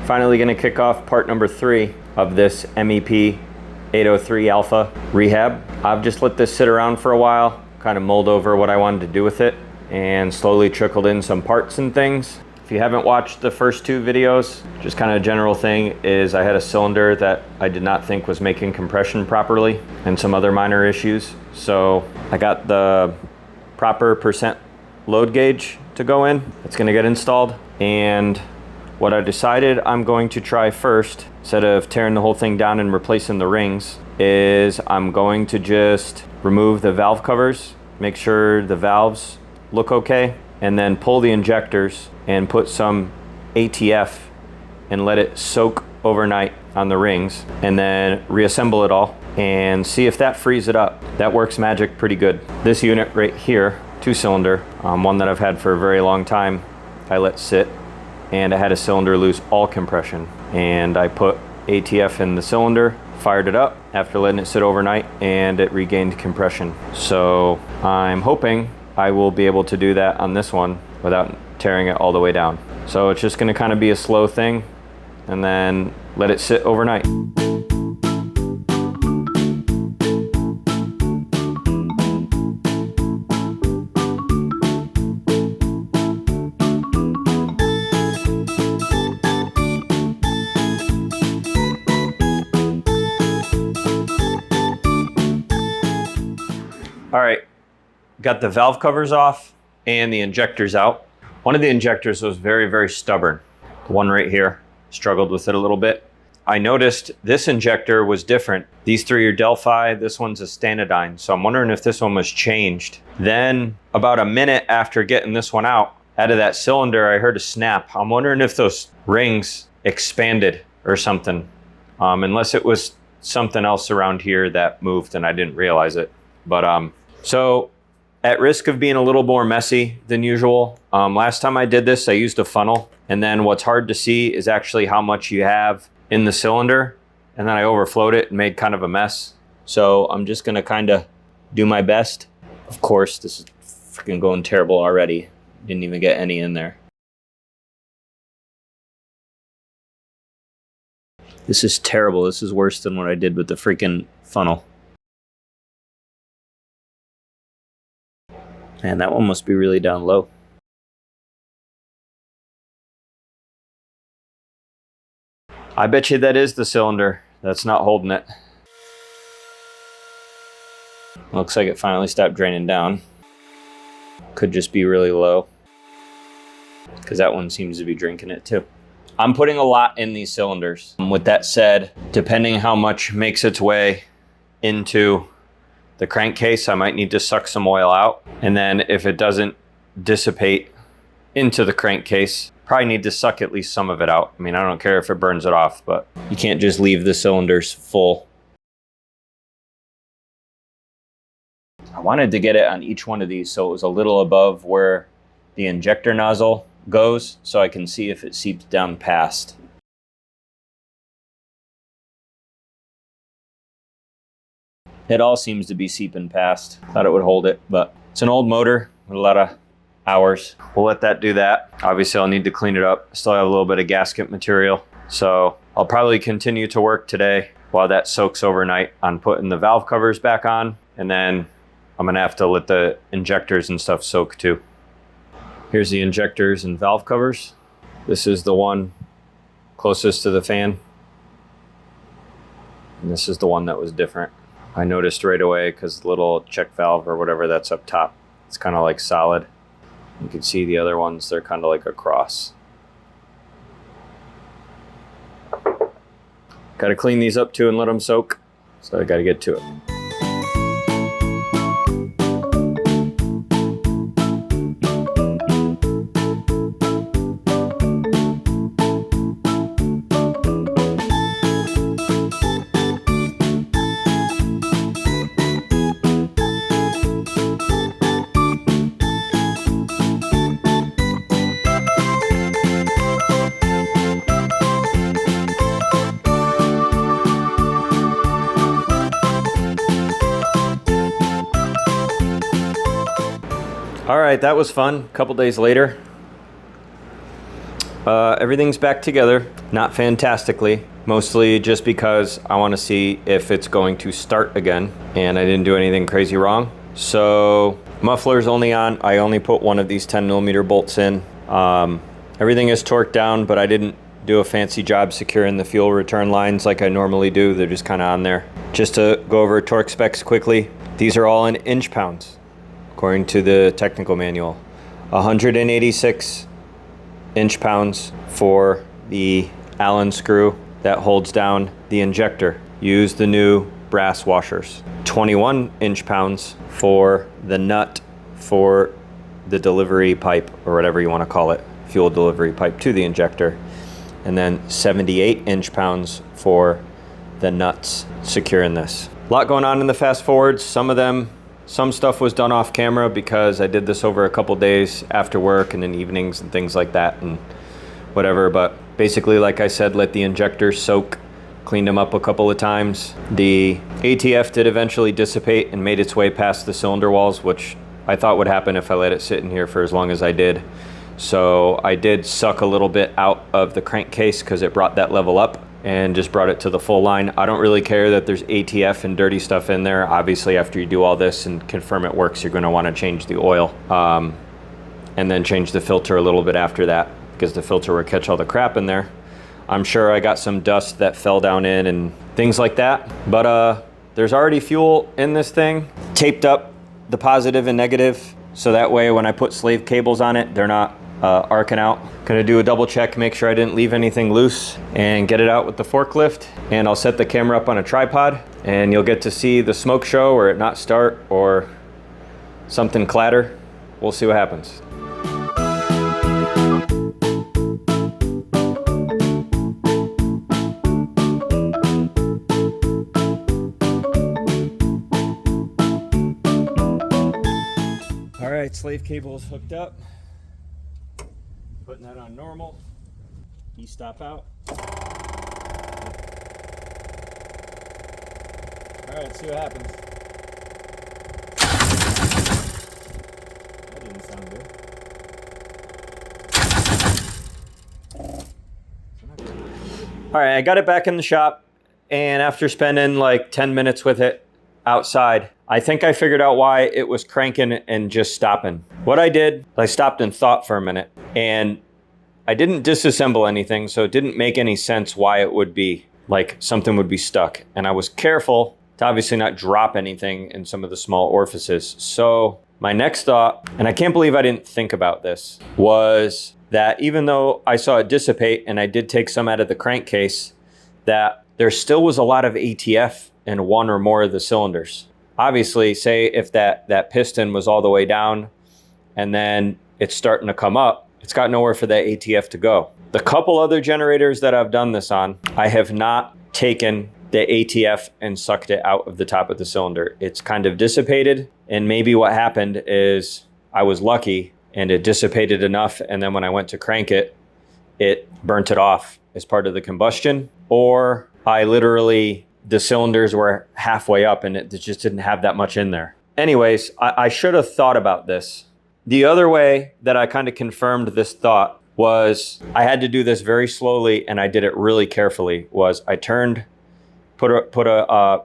Finally gonna kick off part number 3 of this MEP 803 Alpha rehab. I've just let this sit around for a while, kind of mulled over what I wanted to do with it, and slowly trickled in some parts and things. If you haven't watched the first 2 videos, just kind of a general thing is I had a cylinder that I did not think was making compression properly and some other minor issues. So I got the proper percent load gauge to go in. It's gonna get installed. And what I decided I'm going to try first, instead of tearing the whole thing down and replacing the rings, is I'm going to just remove the valve covers, make sure the valves look okay, and then pull the injectors and put some ATF and let it soak overnight on the rings, and then reassemble it all and see if that frees it up. That works magic pretty good. This unit right here, 2-cylinder, one that I've had for a very long time, I let sit, and I had a cylinder lose all compression, and I put ATF in the cylinder, fired it up after letting it sit overnight, and it regained compression. So I'm hoping I will be able to do that on this one without tearing it all the way down. So it's just gonna kind of be a slow thing and then let it sit overnight. All right, got the valve covers off and the injectors out. One of the injectors was very, very stubborn. The one right here, struggled with it a little bit. I noticed this injector was different. These 3 are Delphi, this one's a Stanodyne. So I'm wondering if this one was changed. Then about a minute after getting this one out of that cylinder, I heard a snap. I'm wondering if those rings expanded or something. Unless it was something else around here that moved and I didn't realize it. But so at risk of being a little more messy than usual, last time I did this, I used a funnel. And then what's hard to see is actually how much you have in the cylinder. And then I overflowed it and made kind of a mess. So I'm just gonna kind of do my best. Of course, this is freaking going terrible already. Didn't even get any in there. This is terrible. This is worse than what I did with the freaking funnel. Man, that one must be really down low. I bet you that is the cylinder that's not holding it. Looks like it finally stopped draining down. Could just be really low, because that one seems to be drinking it too. I'm putting a lot in these cylinders. With that said, depending how much makes its way into the crankcase, I might need to suck some oil out. And then if it doesn't dissipate into the crankcase, probably need to suck at least some of it out. I mean, I don't care if it burns it off, but you can't just leave the cylinders full. I wanted to get it on each one of these so it was a little above where the injector nozzle goes, so I can see if it seeps down past. It all seems to be seeping past. Thought it would hold it, but it's an old motor with a lot of hours. We'll let that do that. Obviously, I'll need to clean it up. Still have a little bit of gasket material. So I'll probably continue to work today while that soaks overnight on putting the valve covers back on. And then I'm gonna have to let the injectors and stuff soak too. Here's the injectors and valve covers. This is the one closest to the fan. And this is the one that was different. I noticed right away because the little check valve or whatever that's up top, it's kind of like solid. You can see the other ones, they're kind of like a cross. Got to clean these up too and let them soak. So I got to get to it. All right, that was fun. A couple days later, Everything's back together, not fantastically, mostly just because I want to see if it's going to start again, and I didn't do anything crazy wrong. So muffler's only on. I only put one of these 10mm bolts in. Everything is torqued down, but I didn't do a fancy job securing the fuel return lines like I normally do. They're just kind of on there. Just to go over torque specs quickly, these are all in inch-pounds according to the technical manual. 186 inch-pounds for the Allen screw that holds down the injector. Use the new brass washers. 21 inch-pounds for the nut for the delivery pipe, or whatever you want to call it, fuel delivery pipe to the injector. And then 78 inch-pounds for the nuts securing this. A lot going on in the fast forwards. Some stuff was done off camera because I did this over a couple days after work and in evenings and things like that and whatever. But basically, like I said, let the injectors soak, cleaned them up a couple of times. The ATF did eventually dissipate and made its way past the cylinder walls, which I thought would happen if I let it sit in here for as long as I did. So I did suck a little bit out of the crankcase because it brought that level up and just brought it to the full line. I don't really care that there's ATF and dirty stuff in there. Obviously, after you do all this and confirm it works, you're going to want to change the oil and then change the filter a little bit after that, because the filter will catch all the crap in there. I'm sure I got some dust that fell down in and things like that, but there's already fuel in this thing, taped up the positive and negative, so that way when I put slave cables on it, they're not arcing out. Gonna do a double check, make sure I didn't leave anything loose, and get it out with the forklift. And I'll set the camera up on a tripod, and you'll get to see the smoke show or it not start or something clatter. We'll see what happens. All right, slave cable is hooked up. Putting that on normal. E-stop out. All right, let's see what happens. That didn't sound good. All right, I got it back in the shop, and after spending like 10 minutes with it outside, I think I figured out why it was cranking and just stopping. What I did, I stopped and thought for a minute, and I didn't disassemble anything, so it didn't make any sense why it would be like something would be stuck. And I was careful to obviously not drop anything in some of the small orifices. So my next thought, and I can't believe I didn't think about this, was that even though I saw it dissipate and I did take some out of the crankcase, that there still was a lot of ATF in one or more of the cylinders. Obviously, say if that piston was all the way down and then it's starting to come up, it's got nowhere for that ATF to go. The couple other generators that I've done this on, I have not taken the ATF and sucked it out of the top of the cylinder. It's kind of dissipated, and maybe what happened is I was lucky and it dissipated enough, and then when I went to crank it, it burnt it off as part of the combustion, or the cylinders were halfway up and it just didn't have that much in there. Anyways, I should have thought about this. The other way that I kind of confirmed this thought was I had to do this very slowly, and I did it really carefully, was I put a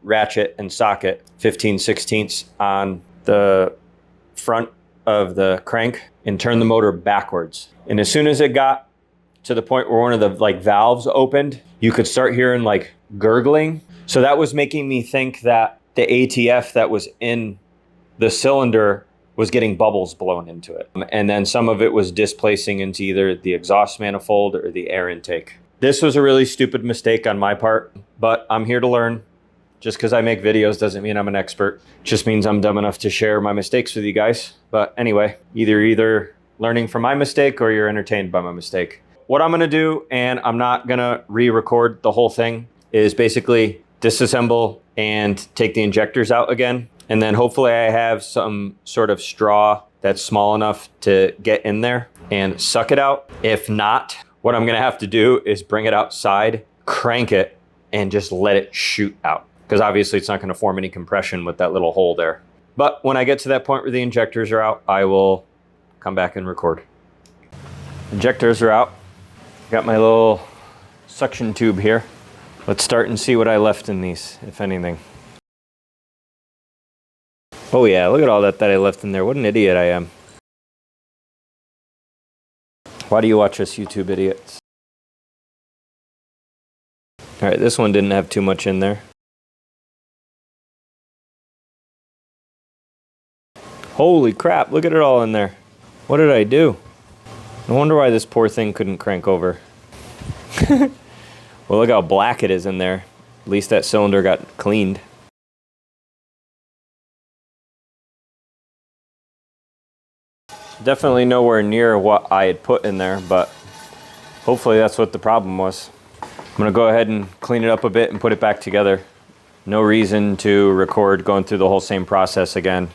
ratchet and socket 15/16 on the front of the crank and turned the motor backwards. And as soon as it got to the point where one of the valves opened, you could start hearing gurgling. So that was making me think that the ATF that was in the cylinder was getting bubbles blown into it. And then some of it was displacing into either the exhaust manifold or the air intake. This was a really stupid mistake on my part, but I'm here to learn. Just because I make videos doesn't mean I'm an expert. It just means I'm dumb enough to share my mistakes with you guys. But anyway, either learning from my mistake or you're entertained by my mistake. What I'm gonna do, and I'm not gonna re-record the whole thing, is basically disassemble and take the injectors out again. And then hopefully I have some sort of straw that's small enough to get in there and suck it out. If not, what I'm gonna have to do is bring it outside, crank it, and just let it shoot out. Because obviously it's not gonna form any compression with that little hole there. But when I get to that point where the injectors are out, I will come back and record. Injectors are out. Got my little suction tube here. Let's start and see what I left in these, if anything. Oh yeah, look at all that I left in there. What an idiot I am. Why do you watch us YouTube idiots? All right, this one didn't have too much in there. Holy crap, look at it all in there. What did I do? No wonder why this poor thing couldn't crank over. Well, look how black it is in there. At least that cylinder got cleaned. Definitely nowhere near what I had put in there, but hopefully that's what the problem was. I'm gonna go ahead and clean it up a bit and put it back together. No reason to record going through the whole same process again.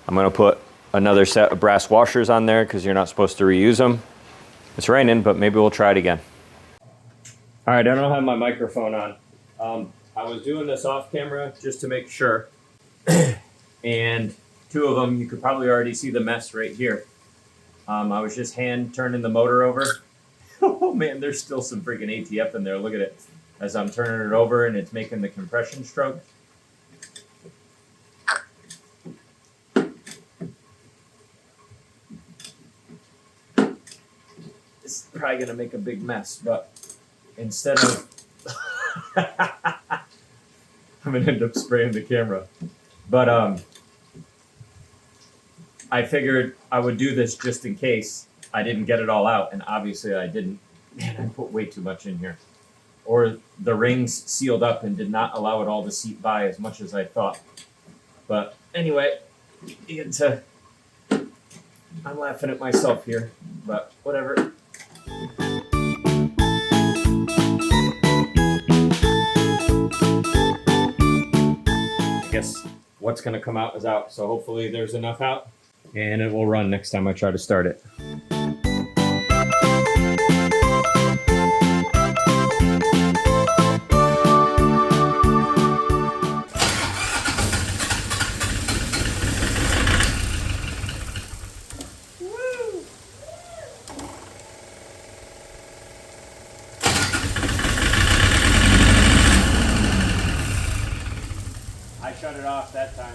I'm gonna put another set of brass washers on there because you're not supposed to reuse them. It's raining, but maybe we'll try it again. All right, I don't have my microphone on. I was doing this off camera just to make sure. And two of them, you could probably already see the mess right here. I was just hand turning the motor over. Oh man, there's still some freaking ATF in there. Look at it. As I'm turning it over and it's making the compression stroke. This is probably gonna make a big mess, but instead of I'm gonna end up spraying the camera. But I figured I would do this just in case I didn't get it all out, and obviously I didn't. Man, I put way too much in here. Or the rings sealed up and did not allow it all to seep by as much as I thought. But anyway, I'm laughing at myself here, but whatever. I guess what's gonna come out is out, so hopefully there's enough out and it will run next time I try to start it. I shut it off that time.